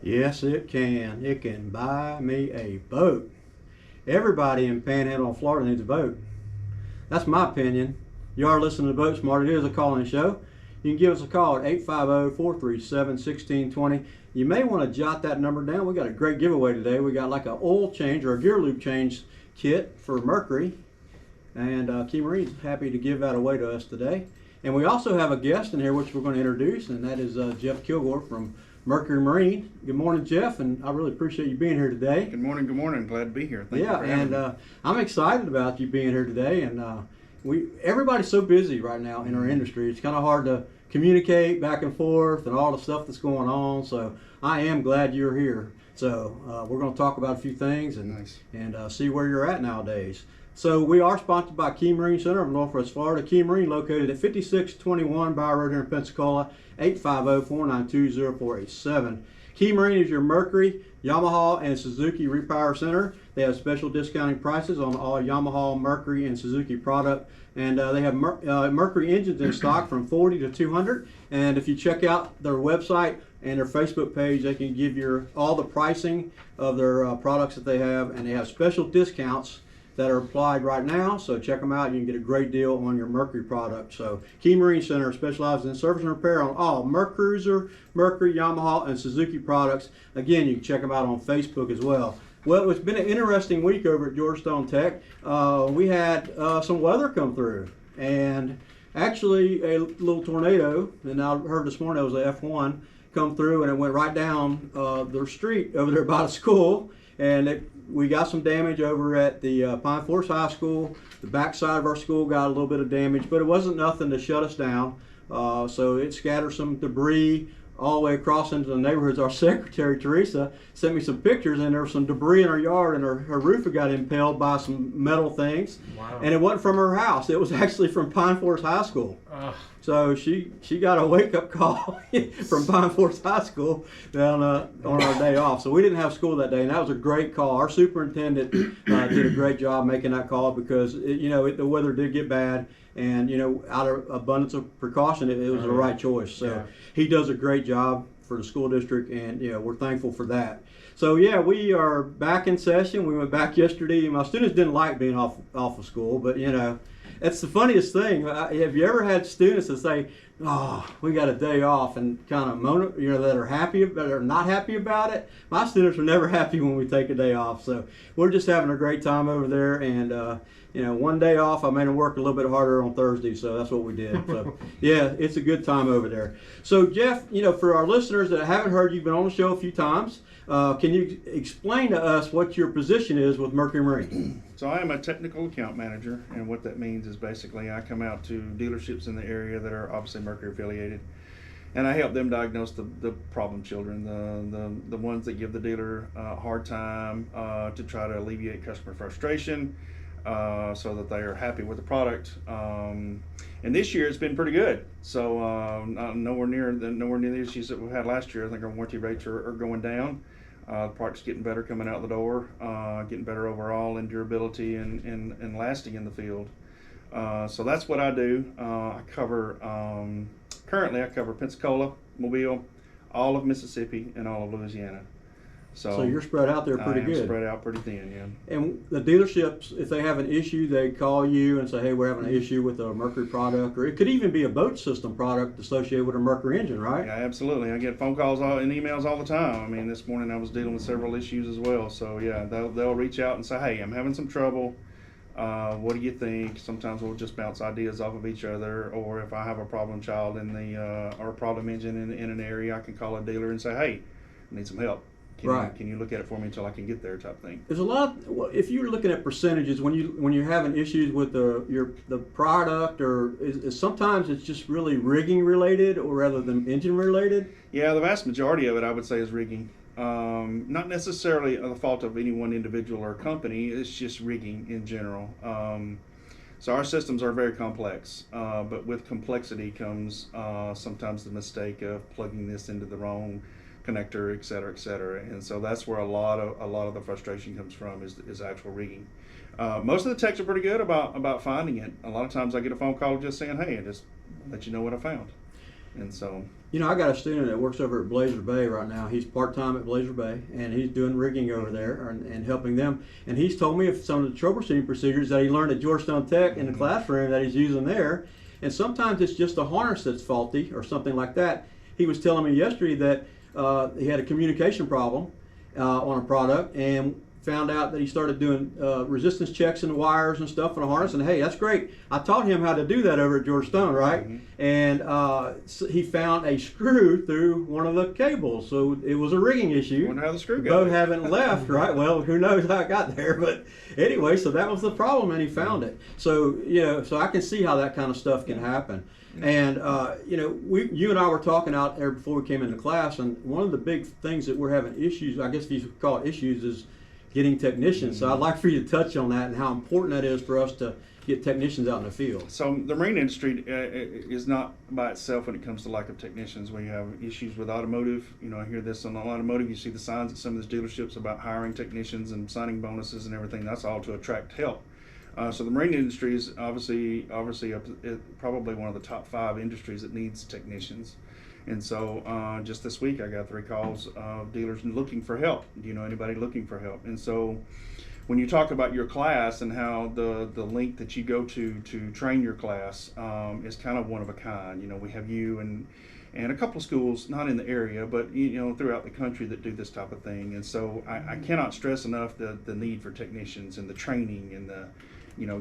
Yes, it can. It can buy me a boat. Everybody in Panhandle, Florida needs a boat. That's my opinion. You are listening to BoatSmart. It is a call-in show. You can give us a call at 850-437-1620. You may want to jot that number down. We got a great giveaway today. We got like an oil change or a gear lube change kit for Mercury. And Key Marine's happy to give that away to us today. And we also have a guest in here which we're going to introduce, and that is Jeff Kilgore from Mercury Marine. Good morning, Jeff, and I really appreciate you being here today. Good morning, glad to be here. Thank you for having me. I'm excited about you being here today, and everybody's so busy right now in our industry. It's kind of hard to communicate back and forth and all the stuff that's going on, so I am glad you're here. So we're going to talk about a few things and see where you're at nowadays. So we are sponsored by Key Marine Center of Northwest Florida. Key Marine located at 5621 By Road here in Pensacola, 850-492-0487. Key Marine is your Mercury, Yamaha, and Suzuki repower center. They have special discounting prices on all Yamaha, Mercury, and Suzuki product. And they have Mercury engines in stock from 40 to 200. And if you check out their website and their Facebook page, they can give you all the pricing of their products that they have. And they have special discounts that are applied right now, so check them out. You can get a great deal on your Mercury product. So Key Marine Center specializes in service and repair on all Mercruiser, Mercury, Yamaha, and Suzuki products. Again, you can check them out on Facebook as well. Well, it's been an interesting week over at Georgetown Tech. We had some weather come through, and actually a little tornado, and I heard this morning it was a F1, come through, and it went right down their street over there by the school. And we got some damage over at the Pine Forest High School. The backside of our school got a little bit of damage, but it wasn't nothing to shut us down. So it scattered some debris all the way across into the neighborhoods. Our secretary, Teresa, sent me some pictures, and there was some debris in our yard, and her roof had got impaled by some metal things. Wow. And it wasn't from her house. It was actually from Pine Forest High School. So she got a wake-up call from Pine Forest High School down on our day off. So we didn't have school that day, and that was a great call. Our superintendent did a great job making that call because the weather did get bad, and out of abundance of precaution, it was the right choice. So he does a great job for the school district, and we're thankful for that. So we are back in session. We went back yesterday. My students didn't like being off of school, but that's the funniest thing. Have you ever had students that say, "Oh, we got a day off," and kind of moan, that are happy, but are not happy about it? My students are never happy when we take a day off. So we're just having a great time over there, and one day off, I made them work a little bit harder on Thursday, so that's what we did. So it's a good time over there. So Jeff, for our listeners that haven't heard, you've been on the show a few times. Can you explain to us what your position is with Mercury Marine? So I am a technical account manager, and what that means is basically I come out to dealerships in the area that are obviously Mercury affiliated, and I help them diagnose the problem children, the ones that give the dealer a hard time to try to alleviate customer frustration so that they are happy with the product. And this year it's been pretty good. So nowhere near the issues that we had last year. I think our warranty rates are going down. The product's getting better coming out the door, getting better overall in durability and lasting in the field. So that's what I do. Currently I cover Pensacola, Mobile, all of Mississippi, and all of Louisiana. So you're spread out there pretty good. Spread out pretty thin, yeah. And the dealerships, if they have an issue, they call you and say, "Hey, we're having an issue with a Mercury product," or it could even be a boat system product associated with a Mercury engine, right? Yeah, absolutely. I get phone calls and emails all the time. I mean, this morning I was dealing with several issues as well. So they'll reach out and say, "Hey, I'm having some trouble. What do you think?" Sometimes we'll just bounce ideas off of each other, or if I have a problem child or a problem engine in an area, I can call a dealer and say, "Hey, I need some help. Can you look at it for me until I can get there," type thing. There's a lot. If you're looking at percentages, when you're having issues with the product, or is sometimes it's just really rigging related, or rather than engine related. Yeah, the vast majority of it I would say is rigging. Not necessarily the fault of any one individual or company. It's just rigging in general. So our systems are very complex, but with complexity comes sometimes the mistake of plugging this into the wrong connector, et cetera, and so that's where a lot of the frustration comes from is actual rigging. Most of the techs are pretty good about finding it. A lot of times I get a phone call just saying, "Hey, I just let you know what I found." And so, You know, I got a student that works over at Blazer Bay right now. He's part-time at Blazer Bay, and he's doing rigging over there and helping them. And he's told me of some of the troubleshooting procedures that he learned at Georgetown Tech in the classroom that he's using there. And sometimes it's just a harness that's faulty or something like that. He was telling me yesterday that he had a communication problem on a product, and found out that he started doing resistance checks in the wires and stuff on a harness. And hey, that's great. I taught him how to do that over at Georgetown, right? And so he found a screw through one of the cables, so it was a rigging issue. Wonder how the screw got boat there. haven't left, right? Well, who knows how it got there, but anyway, so that was the problem, and he found it. So so I can see how that kind of stuff can happen. And you and I were talking out there before we came into class, and one of the big things that we're having issues, I guess if you could call it issues, is getting technicians. So I'd like for you to touch on that and how important that is for us to get technicians out in the field. So the marine industry is not by itself when it comes to lack of technicians. We have issues with automotive. I hear this on automotive. You see the signs at some of these dealerships about hiring technicians and signing bonuses and everything. That's all to attract help. So the marine industry is obviously probably one of the top 5 industries that needs technicians. And so just this week I got 3 calls of dealers looking for help. Do you know anybody looking for help? And so when you talk about your class and how the link that you go to train your class is kind of one of a kind. We have you and a couple of schools, not in the area, but throughout the country that do this type of thing. And so I cannot stress enough the need for technicians and the training and the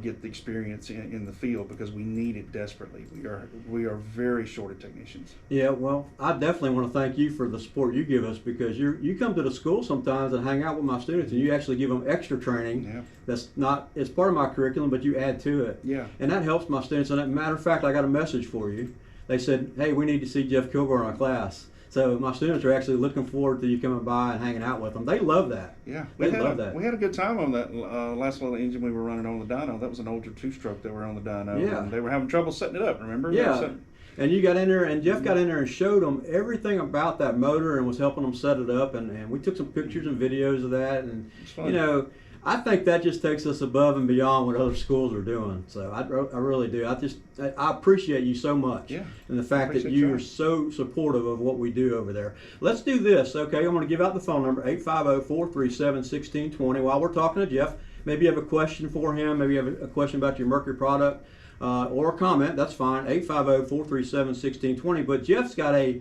get the experience in the field, because we need it desperately. We are very short of technicians. Yeah, well, I definitely want to thank you for the support you give us, because you come to the school sometimes and hang out with my students, and you actually give them extra training. Yeah. It's part of my curriculum, but you add to it. Yeah. And that helps my students. And as a matter of fact, I got a message for you. They said, hey, we need to see Jeff Kilgore in our class. So my students are actually looking forward to you coming by and hanging out with them. They love that. Yeah, they love that. We had a good time on that last little engine we were running on the dyno. That was an older 2-stroke that were on the dyno. Yeah. And they were having trouble setting it up, remember? Yeah. And you got in there, and Jeff got in there and showed them everything about that motor and was helping them set it up. And we took some pictures and videos of that. And, I think that just takes us above and beyond what other schools are doing. So I really do. I appreciate you so much. Yeah. And the fact that you are so supportive of what we do over there. Let's do this, okay? I'm going to give out the phone number, 850-437-1620. While we're talking to Jeff, maybe you have a question for him. Maybe you have a question about your Mercury product or a comment. That's fine, 850-437-1620. But Jeff's got a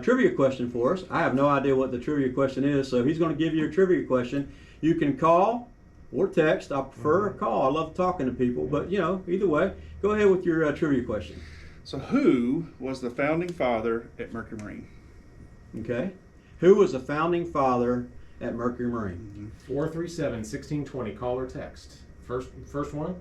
trivia question for us. I have no idea what the trivia question is, so he's going to give you a trivia question. You can call or text. I prefer a call. I love talking to people, but either way, go ahead with your trivia question. So who was the founding father at Mercury Marine? Okay. Who was the founding father at Mercury Marine? 437-1620. Call or text. First one?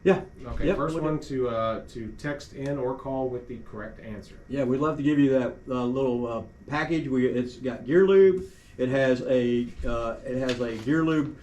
Yeah. Okay. Yep. First one to text in or call with the correct answer. Yeah, we'd love to give you that little package. It's got gear lube. It has a gear lube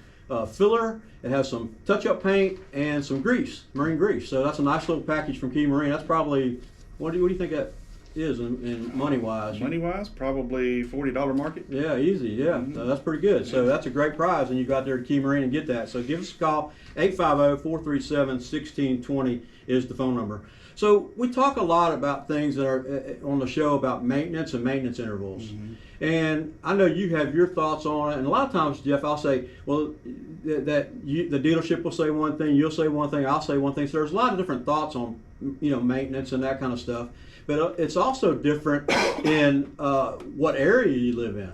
filler. It has some touch-up paint and some grease, marine grease. So that's a nice little package from Key Marine. That's probably, what do you think that is in money-wise? Money-wise, probably $40 market. Yeah, easy, yeah. So that's pretty good. So that's a great prize, and you go out there to Key Marine and get that. So give us a call, 850-437-1620 is the phone number. So we talk a lot about things that are on the show about maintenance and maintenance intervals. And I know you have your thoughts on it. And a lot of times, Jeff, I'll say, well, the dealership will say one thing, you'll say one thing, I'll say one thing. So there's a lot of different thoughts on, maintenance and that kind of stuff. But it's also different in what area you live in.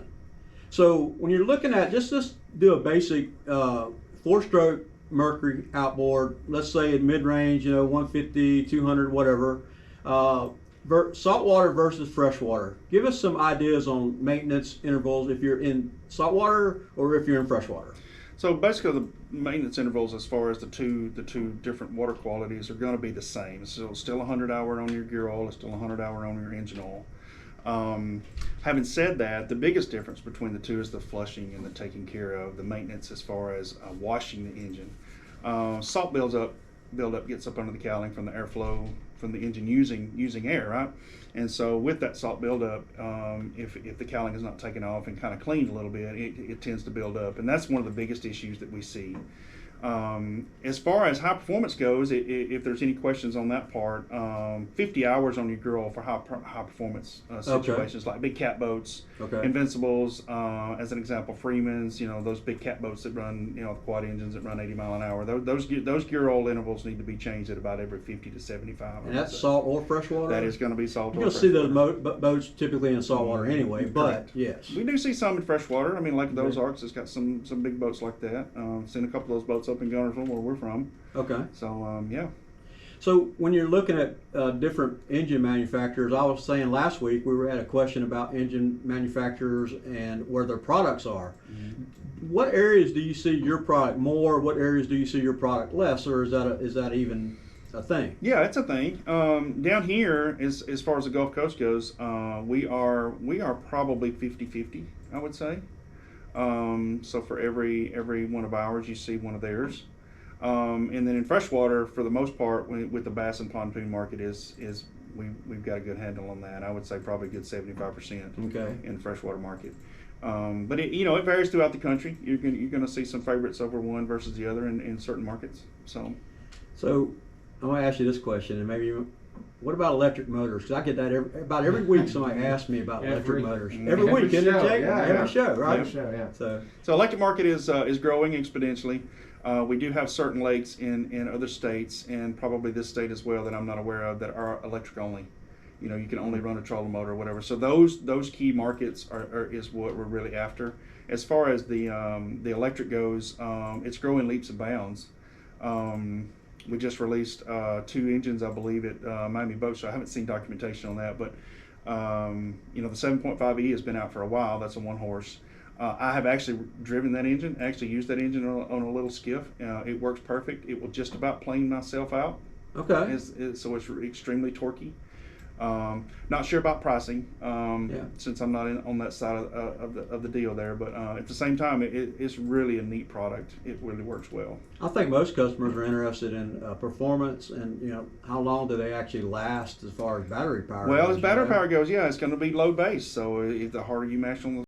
So when you're looking at, just do a basic 4-stroke Mercury outboard, let's say at mid-range, 150, 200, whatever. Saltwater versus freshwater. Give us some ideas on maintenance intervals if you're in saltwater or if you're in freshwater. So basically, the maintenance intervals as far as the two different water qualities are going to be the same. So still 100 hour on your gear oil, it's still 100 hour on your engine oil. Having said that, the biggest difference between the two is the flushing and the taking care of the maintenance as far as washing the engine. Salt buildup gets up under the cowling from the airflow from the engine using air, right? And so with that salt buildup, if the cowling is not taken off and kind of cleaned a little bit, it tends to build up, and that's one of the biggest issues that we see. As far as high performance goes, if there's any questions on that part, 50 hours on your grill for high performance situations like big cat boats, Invincibles, as an example, Freeman's, those big cat boats that run, quad engines that run 80 mile an hour. Those gear oil intervals need to be changed at about every 50 to 75. And that's salt or freshwater? That is going to be salt or freshwater. You'll see those boats typically in saltwater anyway, but yes. We do see some in freshwater. I mean, like those Arcs, it's got some big boats like that. Seen a couple of those boats up in Gunnersville where we're from. Okay. So, yeah. So when you're looking at different engine manufacturers, I was saying last week we had a question about engine manufacturers and where their products are. Mm-hmm. What areas do you see your product more? What areas do you see your product less? Or is that even a thing? Yeah, it's a thing. Down here, as far as the Gulf Coast goes, we are probably 50-50, I would say. So for every one of ours, you see one of theirs. And then in freshwater, for the most part, with the bass and pontoon market, we've got a good handle on that. I would say probably a good 75% in the freshwater market. But it varies throughout the country. You're going to see some favorites over one versus the other in certain markets. So I'm going to ask you this question, and maybe what about electric motors? Because I get that about every week. Somebody asks me about electric motors. Every week, isn't it, Jake? Every show, right? Every show, yeah. So electric market is growing exponentially. We do have certain lakes in other states, and probably this state as well that I'm not aware of, that are electric only. You can only run a trolling motor or whatever. So those key markets is what we're really after. As far as the electric goes, it's growing leaps and bounds. We just released 2 engines, I believe, at Miami Boat Show. I haven't seen documentation on that, but the 7.5E has been out for a while. That's a 1-horse. I have actually driven that engine, actually used that engine on a little skiff. It works perfect. It will just about plane myself out. Okay. So it's extremely torquey. Not sure about pricing since I'm not on that side of the deal there, but at the same time, it's really a neat product. It really works well. I think most customers are interested in performance and how long do they actually last as far as battery power. Well, as battery power goes, it's going to be low base. So if the harder you mash on the